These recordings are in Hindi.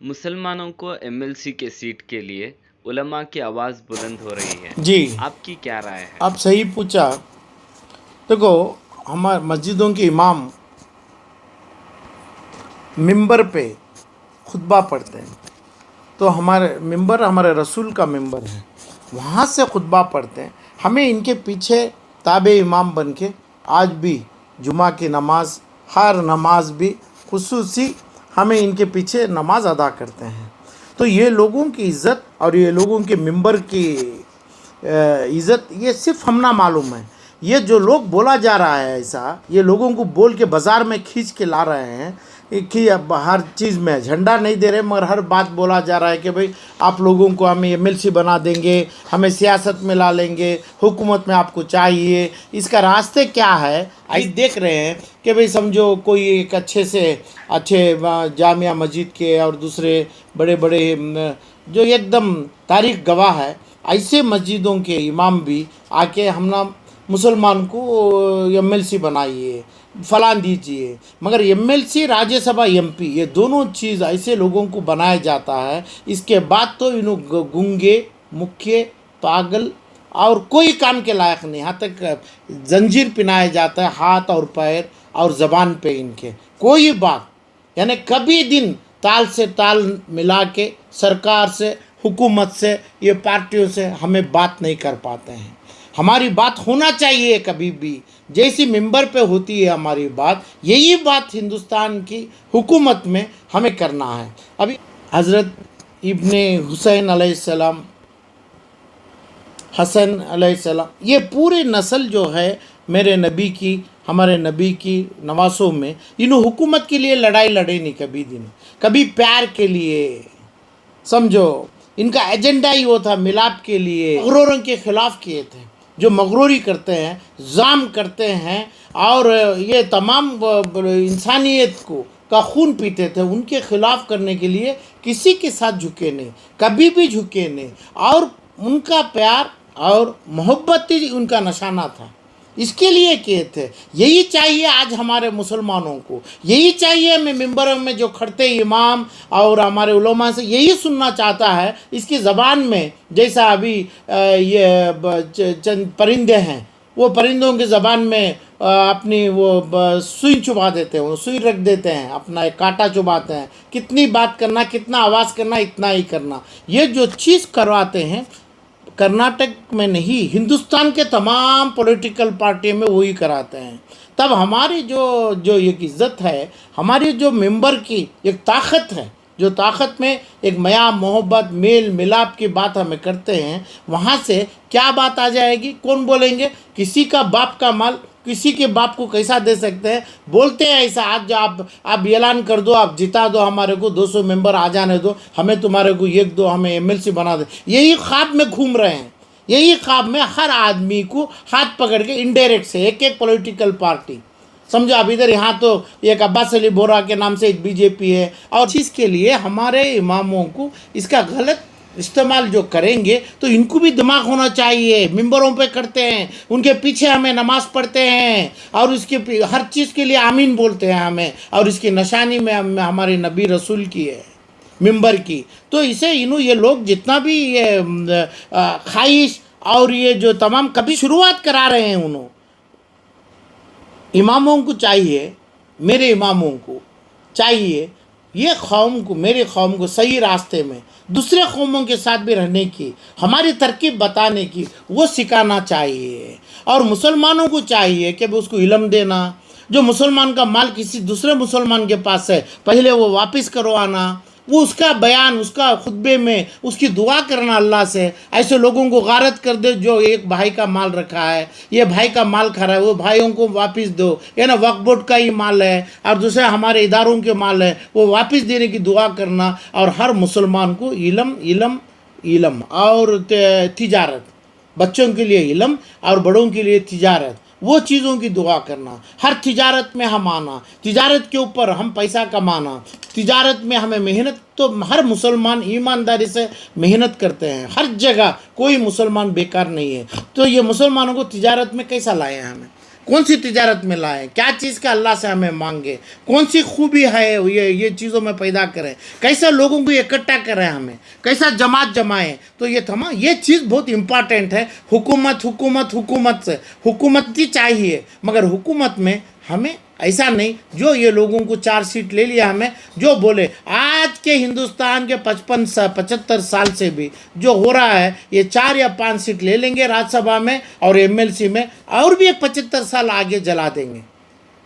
मुसलमानों को एमएलसी के सीट के लिए उलमा की आवाज़ बुलंद हो रही है। जी, आपकी क्या राय है? आप सही पूछा। देखो, हमारे मस्जिदों के इमाम मिंबर पे खुतबा पढ़ते हैं, तो हमारे मिंबर हमारे रसूल का मिंबर है, वहाँ से खुतबा पढ़ते हैं। हमें इनके पीछे ताबे इमाम बन के आज भी जुमा की नमाज, हर नमाज भी खुसूसी हमें इनके पीछे नमाज अदा करते हैं। तो ये लोगों की इज़्ज़त और ये लोगों के मिंबर की इज़्ज़त ये सिर्फ हम ना मालूम है। ये जो लोग बोला जा रहा है ऐसा, ये लोगों को बोल के बाज़ार में खींच के ला रहे हैं कि अब हर चीज़ में झंडा नहीं दे रहे, मगर हर बात बोला जा रहा है कि भाई आप लोगों को हम एमएलसी बना देंगे, हमें सियासत में ला लेंगे, हुकूमत में आपको चाहिए। इसका रास्ते क्या है? आज देख रहे हैं कि भाई समझो कोई एक अच्छे से अच्छे जामिया मस्जिद के और दूसरे बड़े बड़े जो एकदम तारीख गवाह है, ऐसे मस्जिदों के इमाम भी आके हम ना मुसलमान को एमएलसी बनाइए, फलान दीजिए। मगर एमएलसी, राज्यसभा, एमपी, ये दोनों चीज़ ऐसे लोगों को बनाया जाता है, इसके बाद तो इन गूंगे, मुख्य, पागल और कोई काम के लायक नहीं। यहाँ तक जंजीर पिनाया जाता है हाथ और पैर और ज़बान पे इनके। कोई बात यानी कभी दिन ताल से ताल मिला के सरकार से, हुकूमत से, ये पार्टियों से हमें बात नहीं कर पाते हैं। हमारी बात होना चाहिए कभी भी, जैसी मिंबर पे होती है हमारी बात, यही बात हिंदुस्तान की हुकूमत में हमें करना है। अभी हज़रत इब्ने हुसैन अलैहिस्सलाम, हसन अलैहिस्सलाम, ये पूरी नस्ल जो है मेरे नबी की, हमारे नबी की नवासों में, इन हुकूमत के लिए लड़ाई लड़े नहीं कभी दिन, कभी प्यार के लिए। समझो, इनका एजेंडा ही वो था मिलाप के लिए, मगरूरों के ख़िलाफ़ किए थे, जो मगरूरी करते हैं, जाम करते हैं और ये तमाम इंसानियत को का खून पीते थे, उनके ख़िलाफ़ करने के लिए किसी के साथ झुके नहीं, कभी भी झुके नहीं। और उनका प्यार और मोहब्बत ही उनका निशाना था, इसके लिए किए थे। यही चाहिए आज हमारे मुसलमानों को, यही चाहिए हमें मिंबरों में जो खड़ते इमाम और हमारे उलमा से यही सुनना चाहता है। इसकी ज़बान में जैसा अभी ये चंद परिंदे हैं, वो परिंदों की ज़बान में अपनी वो सुई चुबा देते हैं, वो सुई रख देते हैं, अपना एक कांटा चुबाते हैं। कितनी बात करना, कितना आवाज़ करना, इतना ही करना। ये जो चीज़ करवाते हैं कर्नाटक में नहीं, हिंदुस्तान के तमाम पॉलिटिकल पार्टी में वही कराते हैं। तब हमारी जो जो एक इज़्ज़त है, हमारी जो मेंबर की एक ताकत है, जो ताकत में एक मया मोहब्बत मेल मिलाप की बात हमें करते हैं, वहाँ से क्या बात आ जाएगी? कौन बोलेंगे? किसी का बाप का माल किसी के बाप को कैसा दे सकते हैं? बोलते हैं ऐसा। आज जो आप ऐलान कर दो, आप जिता दो, हमारे को 200 मेंबर आ जाने दो, हमें तुम्हारे को एक दो, हमें एमएलसी बना दे। यही ख्वाब में घूम रहे हैं, यही ख्वाब में हर आदमी को हाथ पकड़ के इनडायरेक्ट से एक एक पॉलिटिकल पार्टी। समझो, अब इधर यहाँ तो एक अब्बास अली बोरा के नाम से एक बीजेपी है, और चीज़ के लिए हमारे इमामों को इसका गलत इस्तेमाल जो करेंगे तो इनको भी दिमाग होना चाहिए। मिंबरों पे करते हैं, उनके पीछे हमें नमाज पढ़ते हैं और उसके हर चीज़ के लिए आमीन बोलते हैं हमें, और इसकी निशानी में हमारे नबी रसूल की है मिंबर की। तो इसे ये लोग जितना भी ये ख्वाहिश और ये जो तमाम कभी शुरुआत करा रहे हैं, उन्होंने इमामों को चाहिए, मेरे इमामों को चाहिए ये कौम को, मेरे कौम को सही रास्ते में दूसरे कौमों के साथ भी रहने की, हमारी तरकीब बताने की, वो सिखाना चाहिए। और मुसलमानों को चाहिए कि उसको इल्म देना। जो मुसलमान का माल किसी दूसरे मुसलमान के पास है, पहले वो वापस करवाना, वो उसका बयान, उसका खुतबे में उसकी दुआ करना अल्लाह से। ऐसे लोगों को गारत कर दे जो एक भाई का माल रखा है, ये भाई का माल खा रहा है, वो भाइयों को वापस दो, ये ना वक्फ बोर्ड का ही माल है और दूसरे हमारे इदारों के माल है, वो वापस देने की दुआ करना। और हर मुसलमान को इल्म इल्म इल्म और तिजारत, बच्चों के लिए इल्म और बड़ों के लिए तिजारत, वो चीज़ों की दुआ करना। हर तिजारत में हम आना, तिजारत के ऊपर हम पैसा कमाना, तिजारत में हमें मेहनत। तो हर मुसलमान ईमानदारी से मेहनत करते हैं, हर जगह कोई मुसलमान बेकार नहीं है। तो ये मुसलमानों को तिजारत में कैसा लाए हैं? हमें कौन सी तिजारत में लाएं, क्या चीज़ का अल्लाह से हमें मांगे, कौन सी खूबी है ये चीज़ों में पैदा करें, कैसे लोगों को इकट्ठा करें, हमें कैसा जमात जमाएं। तो ये चीज़ बहुत इम्पॉर्टेंट है। हुकूमत से हुकूमत ही चाहिए, मगर हुकूमत में हमें ऐसा नहीं जो ये लोगों को 4 सीट ले लिया, हमें जो बोले आज के हिंदुस्तान के 75 साल से भी जो हो रहा है, ये 4 या 5 सीट ले लेंगे राज्यसभा में और एमएलसी में, और भी 75 साल आगे जला देंगे।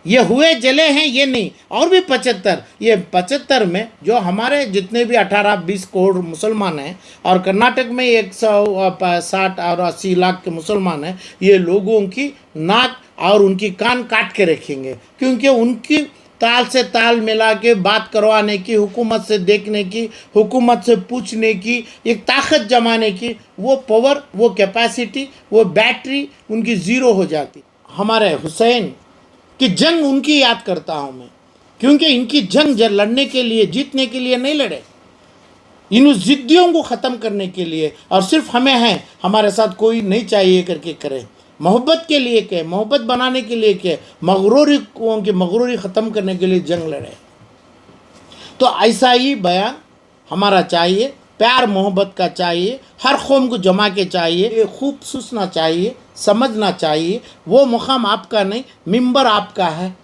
ये हुए जले हैं ये नहीं, और भी 75, ये 75 में जो हमारे जितने भी 18-20 करोड़ मुसलमान हैं और कर्नाटक में 160 और 80 लाख के मुसलमान हैं, ये लोगों की नाक और उनकी कान काट के रखेंगे, क्योंकि उनकी ताल से ताल मिला के बात करवाने की, हुकूमत से देखने की, हुकूमत से पूछने की, एक ताकत जमाने की वो पावर, वो कैपेसिटी, वो बैटरी उनकी ज़ीरो हो जाती। हमारे हुसैन कि जंग उनकी याद करता हूँ मैं, क्योंकि इनकी जंग लड़ने के लिए, जीतने के लिए नहीं लड़े, इन ज़िद्दियों को ख़त्म करने के लिए, और सिर्फ हमें हैं, हमारे साथ कोई नहीं चाहिए करके करें, मोहब्बत के लिए के, मोहब्बत बनाने के लिए के, मगरूरी ख़त्म करने के लिए जंग लड़े। तो ऐसा ही बयान हमारा चाहिए, प्यार मोहब्बत का चाहिए, हर कौम को जमा के चाहिए, खूब सोचना चाहिए, समझना चाहिए। वो मुकाम आपका नहीं, मिंबर आपका है,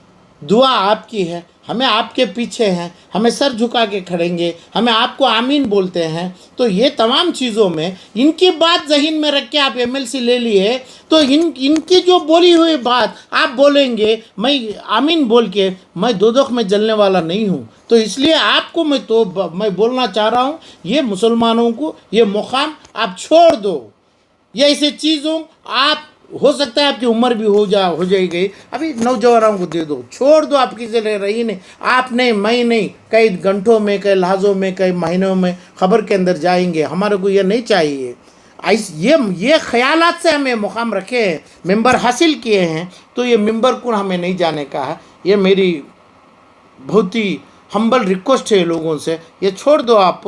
दुआ आपकी है, हमें आपके पीछे हैं, हमें सर झुका के खड़ेंगे, हमें आपको आमीन बोलते हैं। तो ये तमाम चीज़ों में इनकी बात जहन में रख के आप एमएलसी ले लिए, तो इनकी जो बोली हुई बात आप बोलेंगे, मैं आमीन बोल के मैं दोज़ख में जलने वाला नहीं हूँ। तो इसलिए आपको मैं बोलना चाह रहा हूँ, ये मुसलमानों को ये मुकाम आप छोड़ दो। ये ऐसे चीज़ों आप, हो सकता है आपकी उम्र भी हो जाएगी, अभी नौजवानों को दे दो, छोड़ दो, आपकी से रही नहीं, आप नहीं, मैं नहीं, कई घंटों में, कई लहज़ों में, कई महीनों में खबर के अंदर जाएंगे। हमारे को ये नहीं चाहिए। ये ख्यालात से हमें मुकाम रखे हैं, मेंबर हासिल किए हैं, तो ये मेंबर को हमें नहीं जाने का है। ये मेरी बहुत ही हम्बल रिक्वेस्ट है लोगों से, ये छोड़ दो आप।